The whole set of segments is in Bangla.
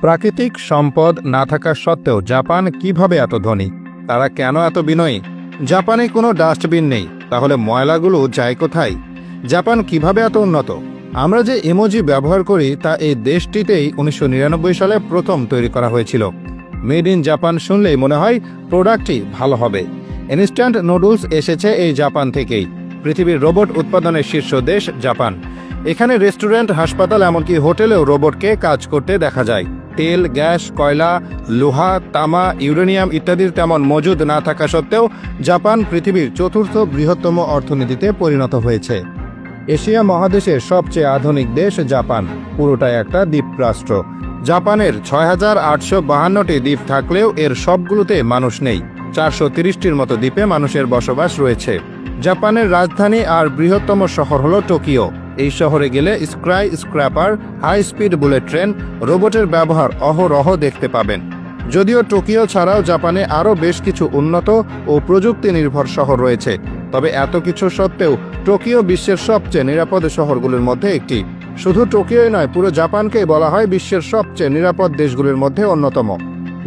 প্রাকৃতিক সম্পদ না থাকা সত্ত্বেও জাপান কিভাবে এত ধনী? তারা কেন এত বিনয়ী? জাপানে কোনো ডাস্টবিন নেই, তাহলে ময়লাগুলো যায় কোথায়? জাপান কিভাবে এত উন্নত? আমরা যে ইমোজি ব্যবহার করি তা এই দেশটিতেই 1999 সালে প্রথম তৈরি করা হয়েছিল। মেড ইন জাপান শুনলেই মনে হয় প্রোডাক্টটি ভালো হবে। ইনস্ট্যান্ট নুডলস এসেছে এই জাপান থেকেই। পৃথিবীর রোবট উৎপাদনের শীর্ষ দেশ জাপান। এখানে রেস্টুরেন্ট, হাসপাতাল, এমনকি হোটেলেও রোবটকে কাজ করতে দেখা যায়। তেল, গ্যাস, কয়লা, লোহা, তামা, ইউরেনিয়াম ইত্যাদির তেমন মজুদ না থাকা সত্ত্বেও জাপান পৃথিবীর চতুর্থ বৃহত্তম অর্থনীতিতে পরিণত হয়েছে। এশিয়া মহাদেশের সবচেয়ে আধুনিক দেশ জাপান, পুরোটাই একটা দ্বীপরাষ্ট্র। জাপানের ৬,৮৫২টি দ্বীপ থাকলেও এর সবগুলোতে মানুষ নেই। ৪৩০টির মতো দ্বীপে মানুষের বসবাস রয়েছে। জাপানের রাজধানী আর বৃহত্তম শহর হল টোকিও। এই শহরে গেলে skyscraper, high speed bullet train, রোবটের ব্যবহার অহরহ দেখতে পাবেন। যদিও টোকিও ছাড়াও জাপানে আরও বেশ কিছু উন্নত ও প্রযুক্তি নির্ভর শহর রয়েছে, তবে এত কিছু সত্ত্বেও টোকিও বিশ্বের সবচেয়ে নিরাপদ শহরগুলোর মধ্যে একটি। শুধু টোকিওই নয়, পুরো জাপানকেই বলা হয় বিশ্বের সবচেয়ে নিরাপদ দেশগুলোর মধ্যে অন্যতম।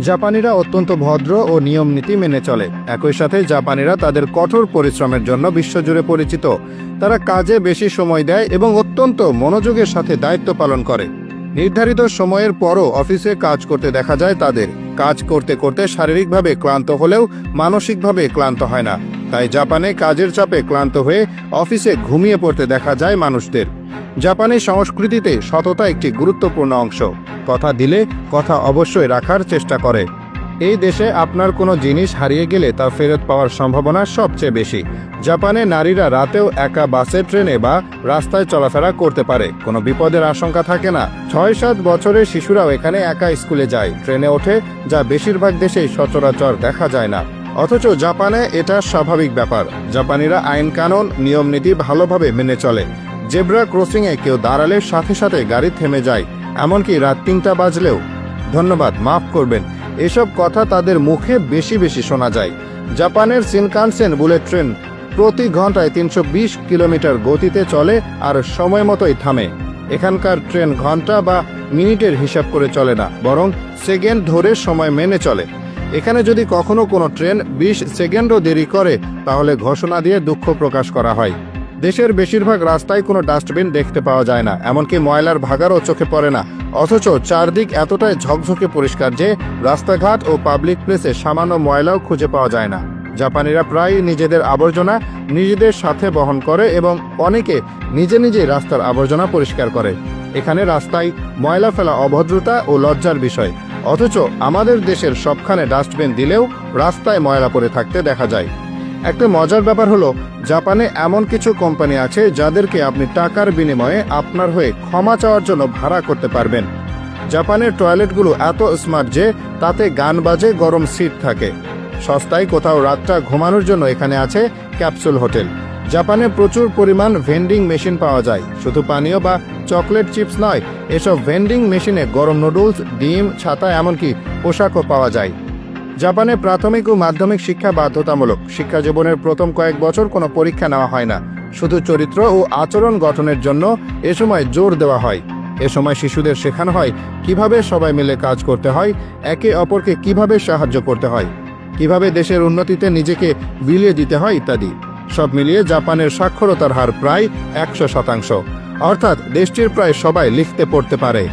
জাপানিরা অত্যন্ত ভদ্র ও নিয়ম নীতি মেনে চলে। একই সাথে জাপানিরা তাদের কঠোর পরিশ্রমের জন্য বিশ্বজুড়ে পরিচিত। তারা কাজে বেশি সময় দেয় এবং অত্যন্ত মনোযোগের সাথে দায়িত্ব পালন করে। নির্ধারিত সময়ের পরও অফিসে কাজ করতে দেখা যায় তাদের। কাজ করতে করতে শারীরিকভাবে ক্লান্ত হলেও মানসিকভাবে ক্লান্ত হয় না। তাই জাপানে কাজের চাপে ক্লান্ত হয়ে অফিসে ঘুমিয়ে পড়তে দেখা যায় মানুষদের। জাপানি সংস্কৃতিতে সততা একটি গুরুত্বপূর্ণ অংশ। কথা দিলে কথা অবশ্যই রাখার চেষ্টা করে। এই দেশে আপনার কোনো জিনিস হারিয়ে গেলে তা ফেরত পাওয়ার সম্ভাবনা সবচেয়ে বেশি। জাপানে নারীরা রাতেও একা বাসে, ট্রেনে বা রাস্তায় চলাফেরা করতে পারে, কোনো বিপদের আশঙ্কা থাকে না। ৬-৭ বছরের শিশুরাও এখানে একা স্কুলে যায়, ট্রেনে ওঠে, যা বেশিরভাগ দেশেই সচরাচর দেখা যায় না। অথচ জাপানে এটা স্বাভাবিক ব্যাপার। জাপানিরা আইন কানুন, নিয়ম নীতি ভালোভাবে মেনে চলে। জেব্রা ক্রসিংয়ে কেউ দাঁড়ালে সাথে সাথে গাড়ি থেমে যায়, এমনকি রাত ৩টা বাজলেও। ধন্যবাদ, মাফ করবেন, এসব কথা তাদের মুখে বেশি বেশি শোনা যায়। জাপানের শিনকানসেন বুলেট ট্রেন প্রতি ঘন্টায় ৩২০ কিলোমিটার গতিতে চলে আর সময় মতোই থামে। এখানকার ট্রেন ঘন্টা বা মিনিটের হিসাব করে চলে না, বরং সেকেন্ড ধরে সময় মেনে চলে। এখানে যদি কখনো কোনো ট্রেন ২০ সেকেন্ডও দেরি করে তাহলে ঘোষণা দিয়ে দুঃখ প্রকাশ করা হয়। দেশের বেশিরভাগ রাস্তায় কোনো ডাস্টবিন দেখতে পাওয়া যায় না, এমনকি ময়লার ভাগারও চোখে পড়ে না। অথচ চারদিক এতটাই ঝকঝকে পরিষ্কার যে রাস্তাঘাট ও পাবলিক প্লেসে সামান্য ময়লাও খুঁজে পাওয়া যায় না। জাপানিরা প্রায় নিজেদের আবর্জনা নিজেদের সাথে বহন করে এবং অনেকে নিজে নিজেই রাস্তার আবর্জনা পরিষ্কার করে। এখানে রাস্তায় ময়লা ফেলা অভদ্রতা ও লজ্জার বিষয়। অথচ আমাদের দেশের সবখানে ডাস্টবিন দিলেও রাস্তায় ময়লা পড়ে থাকতে দেখা যায়। একটা মজার ব্যাপার হলো, জাপানে এমন কিছু কোম্পানি আছে যাদেরকে আপনি টাকার বিনিময়ে আপনার হয়ে ক্ষমা চাওয়ার জন্য ভাড়া করতে পারবেন। জাপানের টয়লেটগুলো এত স্মার্ট যে তাতে গান বাজে, গরম সিট থাকে। সস্তায় কোথাও রাতটা ঘুমানোর জন্য এখানে আছে ক্যাপসুল হোটেল। জাপানে প্রচুর পরিমাণ ভেন্ডিং মেশিন পাওয়া যায়। শুধু পানীয় বা চকলেট চিপস নয়, এসব ভেন্ডিং মেশিনে গরম নুডলস, ডিম, ছাতা, এমনকি পোশাকও পাওয়া যায়। জাপানে প্রাথমিক ও মাধ্যমিক শিক্ষা বাধ্যতামূলক। শিক্ষা জীবনের প্রথম কয়েক বছর কোনো পরীক্ষা নেওয়া হয় না, শুধু চরিত্র ও আচরণ গঠনের জন্য এ সময় জোর দেওয়া হয়। এ সময় শিশুদের শেখানো হয় কিভাবে সবাই মিলে কাজ করতে হয়, একে অপরকে কিভাবে সাহায্য করতে হয়, কিভাবে দেশের উন্নতিতে নিজেকে বিলিয়ে দিতে হয় ইত্যাদি। সব মিলিয়ে জাপানের সাক্ষরতার হার প্রায় ১০০%, অর্থাৎ দেশটির প্রায় সবাই লিখতে পড়তে পারে।